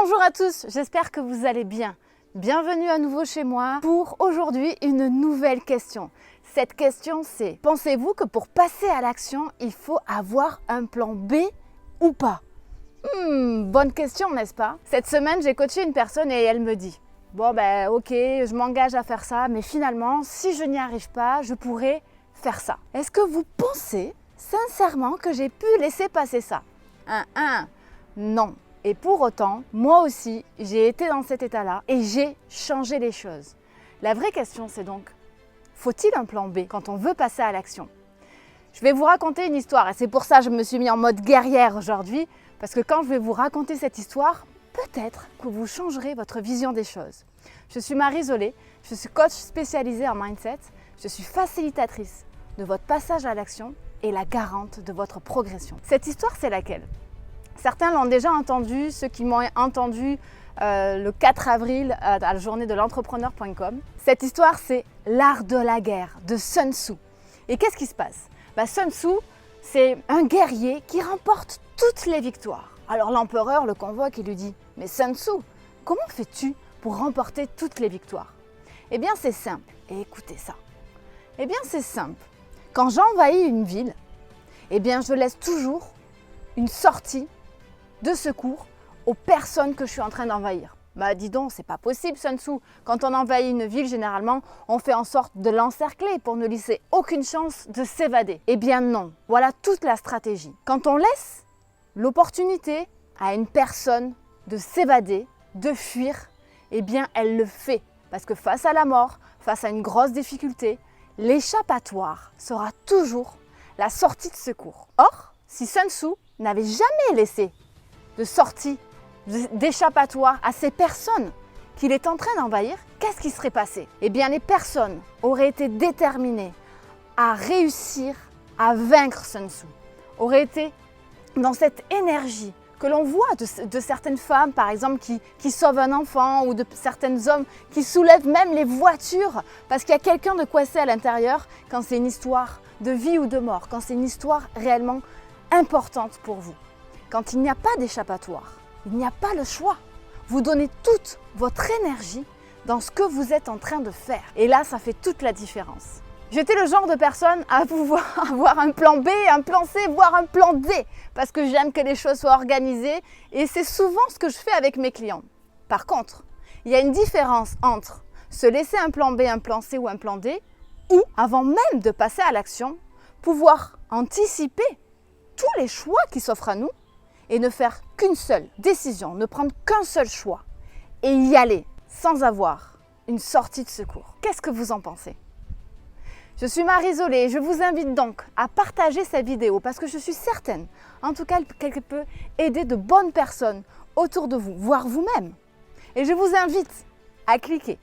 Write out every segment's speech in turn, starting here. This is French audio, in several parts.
Bonjour à tous, j'espère que vous allez bien. Bienvenue à nouveau chez moi pour aujourd'hui une nouvelle question. Cette question c'est, pensez-vous que pour passer à l'action, il faut avoir un plan B ou pas? Bonne question, n'est-ce pas? Cette semaine, j'ai coaché une personne et elle me dit, bon ok, je m'engage à faire ça, mais finalement, si je n'y arrive pas, je pourrais faire ça. Est-ce que vous pensez sincèrement que j'ai pu laisser passer ça? Non. Et pour autant, moi aussi, j'ai été dans cet état-là et j'ai changé les choses. La vraie question, c'est donc, faut-il un plan B quand on veut passer à l'action? Je vais vous raconter une histoire et c'est pour ça que je me suis mis en mode guerrière aujourd'hui, parce que quand je vais vous raconter cette histoire, peut-être que vous changerez votre vision des choses. Je suis Marie Zolé, je suis coach spécialisée en mindset, je suis facilitatrice de votre passage à l'action et la garante de votre progression. Cette histoire, c'est laquelle? Certains l'ont déjà entendu, ceux qui m'ont entendu le 4 avril à la journée de l'entrepreneur.com. Cette histoire, c'est l'art de la guerre de Sun Tzu. Et qu'est-ce qui se passe? Sun Tzu, c'est un guerrier qui remporte toutes les victoires. Alors l'empereur le convoque et lui dit « Mais Sun Tzu, comment fais-tu pour remporter toutes les victoires ?» Eh bien c'est simple, et écoutez ça. Eh bien c'est simple, quand j'envahis une ville, eh bien je laisse toujours une sortie de secours aux personnes que je suis en train d'envahir. Dis donc, c'est pas possible Sun Tzu. Quand on envahit une ville, généralement, on fait en sorte de l'encercler pour ne laisser aucune chance de s'évader. Eh bien non, voilà toute la stratégie. Quand on laisse l'opportunité à une personne de s'évader, de fuir, eh bien elle le fait. Parce que face à la mort, face à une grosse difficulté, l'échappatoire sera toujours la sortie de secours. Or, si Sun Tzu n'avait jamais laissé de sortie, d'échappatoire à ces personnes qu'il est en train d'envahir, qu'est-ce qui serait passé? Eh bien, les personnes auraient été déterminées à réussir à vaincre Sun Tzu, auraient été dans cette énergie que l'on voit de certaines femmes, par exemple, qui sauvent un enfant, ou de certains hommes qui soulèvent même les voitures parce qu'il y a quelqu'un de coincé à l'intérieur quand c'est une histoire de vie ou de mort, quand c'est une histoire réellement importante pour vous. Quand il n'y a pas d'échappatoire, il n'y a pas le choix. Vous donnez toute votre énergie dans ce que vous êtes en train de faire. Et là, ça fait toute la différence. J'étais le genre de personne à pouvoir avoir un plan B, un plan C, voire un plan D, parce que j'aime que les choses soient organisées et c'est souvent ce que je fais avec mes clients. Par contre, il y a une différence entre se laisser un plan B, un plan C ou un plan D, ou, avant même de passer à l'action, pouvoir anticiper tous les choix qui s'offrent à nous et ne faire qu'une seule décision, ne prendre qu'un seul choix et y aller sans avoir une sortie de secours. Qu'est-ce que vous en pensez? Je suis Marie Zolé et je vous invite donc à partager cette vidéo parce que je suis certaine, en tout cas qu'elle peut aider de bonnes personnes autour de vous, voire vous-même. Et je vous invite à cliquer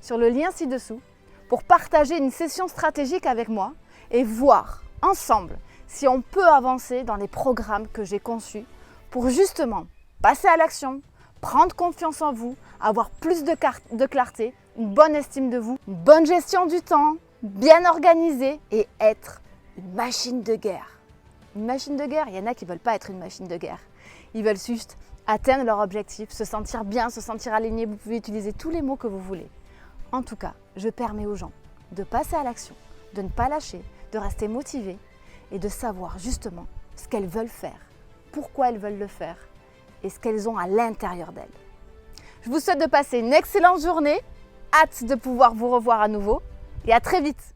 sur le lien ci-dessous pour partager une session stratégique avec moi et voir ensemble si on peut avancer dans les programmes que j'ai conçus pour justement passer à l'action, prendre confiance en vous, avoir plus de clarté, une bonne estime de vous, une bonne gestion du temps, bien organisée et être une machine de guerre. Une machine de guerre, il y en a qui ne veulent pas être une machine de guerre. Ils veulent juste atteindre leur objectif, se sentir bien, se sentir aligné. Vous pouvez utiliser tous les mots que vous voulez. En tout cas, je permets aux gens de passer à l'action, de ne pas lâcher, de rester motivés et de savoir justement ce qu'elles veulent faire, pourquoi elles veulent le faire et ce qu'elles ont à l'intérieur d'elles. Je vous souhaite de passer une excellente journée, hâte de pouvoir vous revoir à nouveau et à très vite.